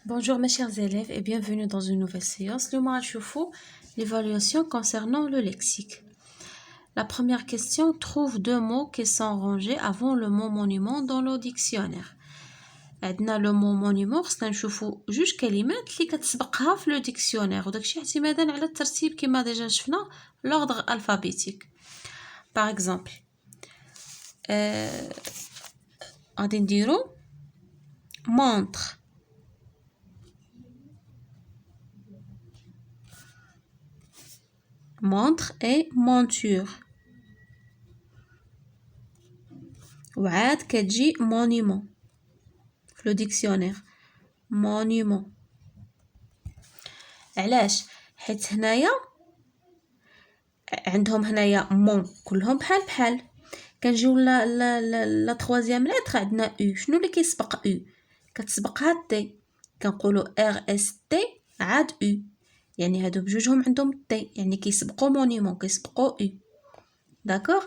Bonjour mes chers élèves et bienvenue dans une nouvelle séance. Le Mahachoufou, l'évaluation concernant le lexique. La première question, trouve deux mots qui sont rangés avant le mot monument dans le dictionnaire. عندنا le mot monument خصنا نشوفوا جوج كلمات اللي كتسبقها في le dictionnaire وداكشي اعتمادا على الترتيب كما ديجا شفنا l'ordre alphabétique. Par exemple غادي نديرو montre montre et monture وعاد كتجي monument في لو ديكسيونير monument. علاش؟ حيت هنايا عندهم هنايا مون كلهم بحال كنجيو لا تروازيام لتر عندنا او. شنو اللي كيسبق او؟ كتسبقها تي، كنقولوا ار اس تي عاد او، يعني هادو بجوجهم عندهم تي، يعني كيسبقوا مونيمون كيسبقوا او. D'accord?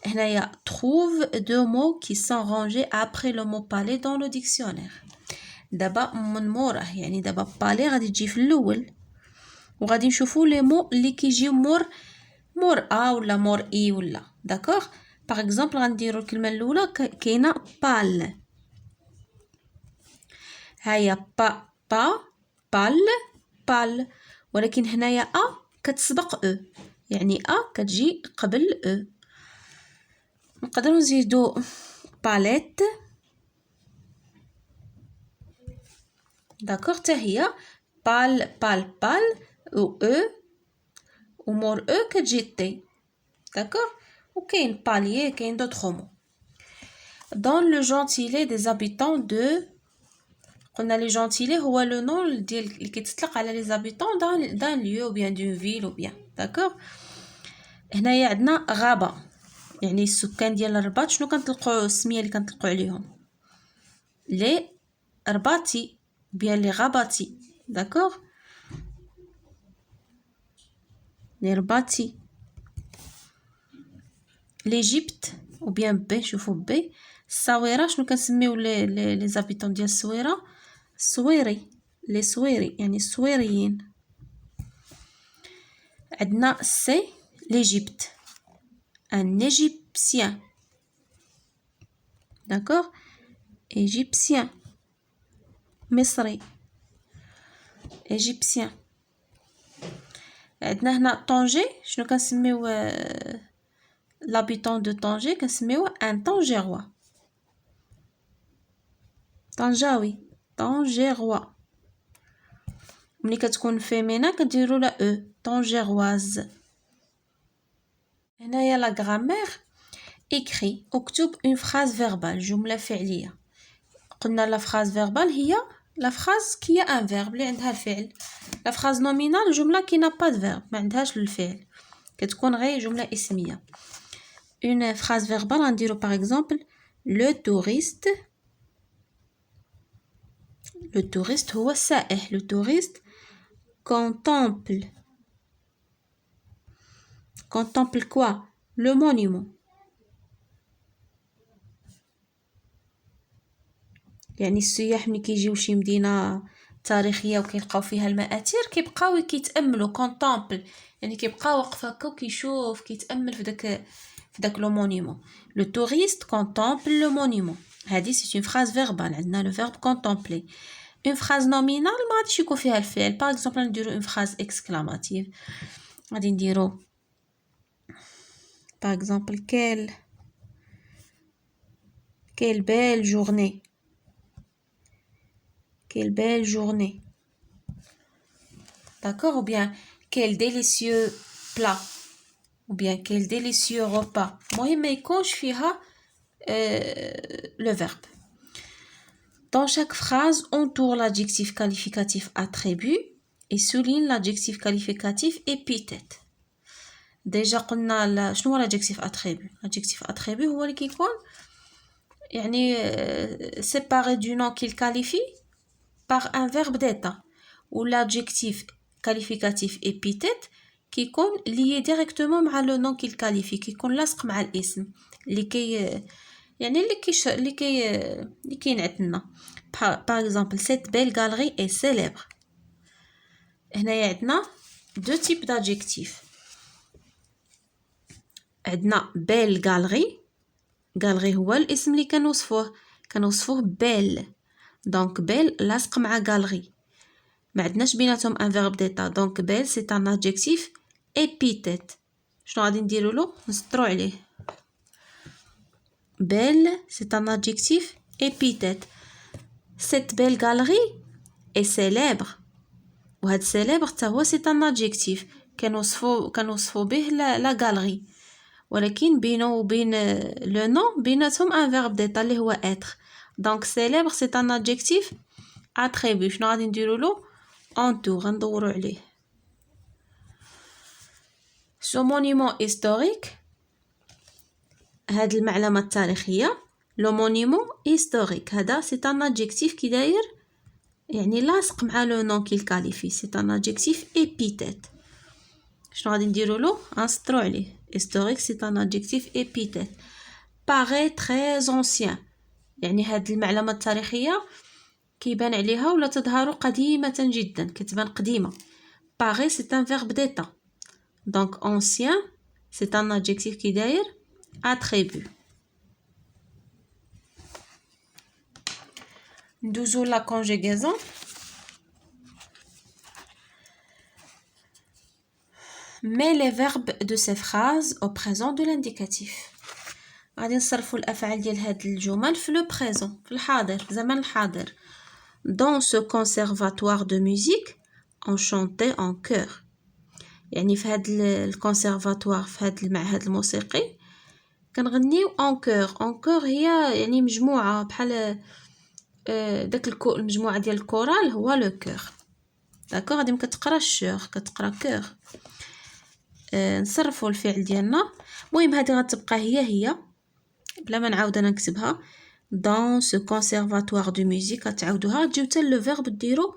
هنايا trouve deux mots qui sont rangés après le mot parler dans le dictionnaire. دابا من موراه، يعني دابا بالي غادي تجي في الاول وغادي نشوفوا لي مو اللي كيجيو مور ا ولا مور اي ولا. داكوغ؟ باغ اكزومبل غنديروا الكلمه الاولى كاينه بال. هيا بال ولكن هنايا ا كتسبق او، يعني ا كتجي قبل او. نقدروا نزيدوا باليت. داكوغ؟ حتى هي بال و او ومور او كتجي تي. داكوغ؟ وكاين باليي، كاين دوطخ مو. dans le gentilé des habitants de قلنا لي جونتيلي هو لو نون ديال اللي كيتطلق على لي زابيتون دان ليو بيان دون فيل بيان. داكوغ؟ هنايا عندنا غابه، يعني السكان ديال الرباط شنو كنطلقوا السميه اللي كنطلقوا عليهم؟ لي رباطي بيان لي غاباتي. داكوغ؟ لي رباطي. ليجيبت او بيان بي، شوفوا بي. الصويره شنو كنسميو لي زابيتون ديال الصويره؟ الصويري، لي صويري يعني الصويريين. عندنا سي ليجيبت، ان ايجيبسيان. داكوغ؟ ايجيبسيان مصري، ايجيبسيان. عندنا هنا طنجي، شنو كنسميو لابيتون دو طنجي؟ كنسميوه ان طنجيروا، طنجاوي، طنجيروا. ملي كتكون فيمينا كنديروا لا او، طنجيرواز. هنايا لا غرامير. écrit اكتب une phrase verbale، جملة فعلية. قلنا لا phrase verbale هي لا phrase كي ان verbe اللي عندها الفعل. لا phrase nominale جملة كي n'a pas de verbe، ما عندهاش الفعل، كتكون غير جملة اسمية. une phrase verbale غنديرو par exemple le touriste هو السائح. le touriste contemple quoi? le monument. يعني السياح ملي كيجيو شي مدينه تاريخيه وكيلقاو فيها المآثير كيبقاو كيتاملوا كونطامبل، يعني كيبقى واقف هكا وكيشوف كيتامل في داك لو مونيمون. لو توريست كونطامبل لو مونيمون. هذه سي اون فراز فيربال، عندنا لو فيرب كونطامبلي. اون فراز نومينال ما غاديش يكون فيها الفعل. باغ اكزومبل نديرو اون فراز اكسكلاماتيف، غادي نديرو باغ اكزومبل quelle belle journée. Quelle belle journée. D'accord? Ou bien quel délicieux plat. Ou bien quel délicieux repas. المهم ما يكونش فيها le verbe. Dans chaque phrase, entoure l'adjectif qualificatif attribut et souligne l'adjectif qualificatif épithète. Déjà قلنا شنو هو l'adjectif attribut؟ l'adjectif attribut هو اللي كيكون يعني séparé du nom qu'il qualifie par un verbe d'état. ou l'adjectif qualificatif épithète كيكون lié directement مع le nom qu'il qualifie، كيكون لاصق مع الاسم اللي يعني اللي كاين عندنا. par exemple cette belle galerie est célèbre. هنايا عندنا deux types d'adjectifs. عندنا belle galerie. galerie هو الاسم اللي كنوصفوه belle. donc belle لاصق مع galerie. ما عندناش بيناتهم un verbe d'état. donc belle c'est un adjectif épithète. شنو غادي نديرو له؟ نسطرو عليه. belle c'est un adjectif épithète. cette belle galerie est célèbre. وهاد célèbre حتى هو c'est un adjectif كنوصفو به لا galerie. ولكن بينه وبين le nom بيناتهم un verbe d'état اللي هو être. donc célèbre c'est un adjectif attribut. شنو غادي نديرو له؟ entour. غندورو عليه. ce monument historique. هاد المعلمة التاريخية le monument historique هذا c'est un adjectif كي داير يعني لاصق مع le nom qu'il qualifie. c'est un adjectif épithète. شنو غادي نديرو له؟ غنسطرو عليه. historique c'est un adjectif épithète. paraît très ancien يعني هاد المعلمة التاريخية كيبان عليها ولا تظهر قديمة جدا، كتبان قديمة. paraît c'est un verbe d'état. donc ancien c'est un adjectif كي داير attribut. ندوزو la conjugaison. mets les verbes de ces phrases au présent de l'indicatif. غادي نصرفوا الافعال ديال هاد الجمل في لو بريزون، في الحاضر، في زمن الحاضر. dans ce conservatoire de musique on chantait en chœur. يعني في هاد الكونسيرفاتوار، في هاد المعهد الموسيقي كنغنيو en chœur. en chœur هي يعني مجموعه بحال داك المجموعه ديال الكورال هو لو كور. داكوغ. غادي كتقرا الشور، كتقرا كور. نصرفوا الفعل ديالنا. المهم هذه غتبقى هي بلا ما نعاود انا نكتبها. dans ce conservatoire de musique كتعاودوها تجيو حتى لو فيرب ديرو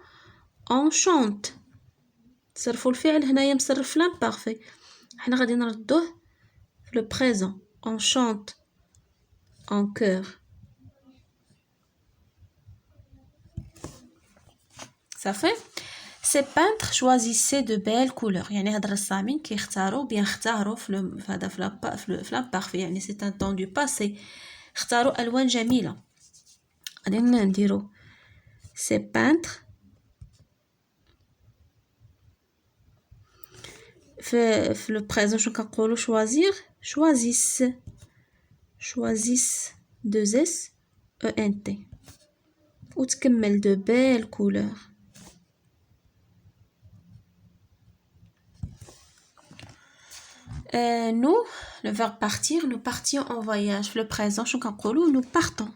on chante. تصرفوا الفعل هنايا مصرف في l'imparfait. حنا غادي نردوه في لو بريزون on chante en chœur. ça fait. ces peintres choisissaient de belles couleurs. يعني هاد الرسامين كيختاروا اختاروا في هذا في l'imparfait يعني c'est un temps du passé. اختاروا الوان جميله. غادي نديرو ces peintres في لو بريزون. شنو كنقولوا؟ choisir choisissent 2 s e n t وتكمل de belles couleurs. nous le verbe partir, nous partions en voyage. في le présent شنو كنقولوا؟ nous partons.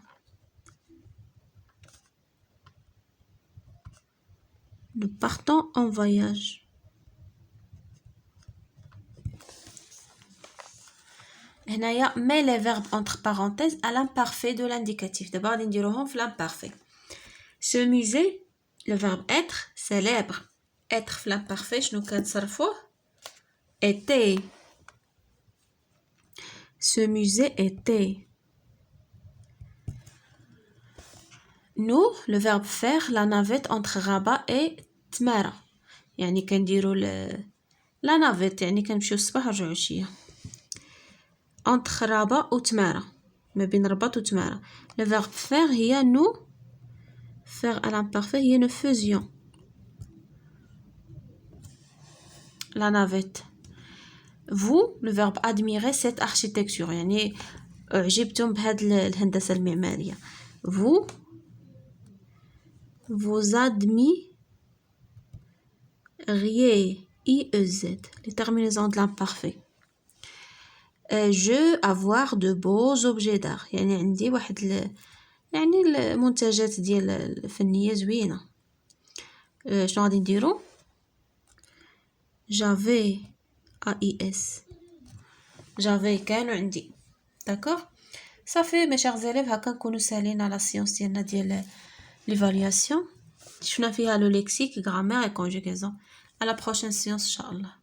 nous partons en voyage. هنايا mets les verbes entre parenthèses à l'imparfait de l'indicatif. دابا غادي نديروهم في l'imparfait. ce musée le verbe être célèbre. être في l'imparfait شنو كنصرفوه؟ était. ce musée était. nous le verbe faire la navette entre Rabat et Tmara. يعني كنديروا la navette يعني كنمشيو الصباح نرجعوا العشيه. entre Rabat و Tmara ما بين رباط و تمارا. le verbe faire هي nous. faire à l'imparfait هي nous faisions la navette. vous le verbe admirer cette architecture يعني أعجبتم بهاد الهندسة المعمارية. vous admireriez IEZ les terminaisons de l'imparfait. je avoir de beaux objets d'art يعني عندي واحد يعني المنتجات ديال الفنية زوينة. شنو غادي نديرو؟ j'avais AIS j'avais كانوا عندي. داكوغ. صافي mes chers élèves هكا نكونوا ساليين على السيونس ديالنا ديال l'évaluation. شفنا فيها le lexique, grammaire et conjugaison. à la prochaine séance ان شاء الله.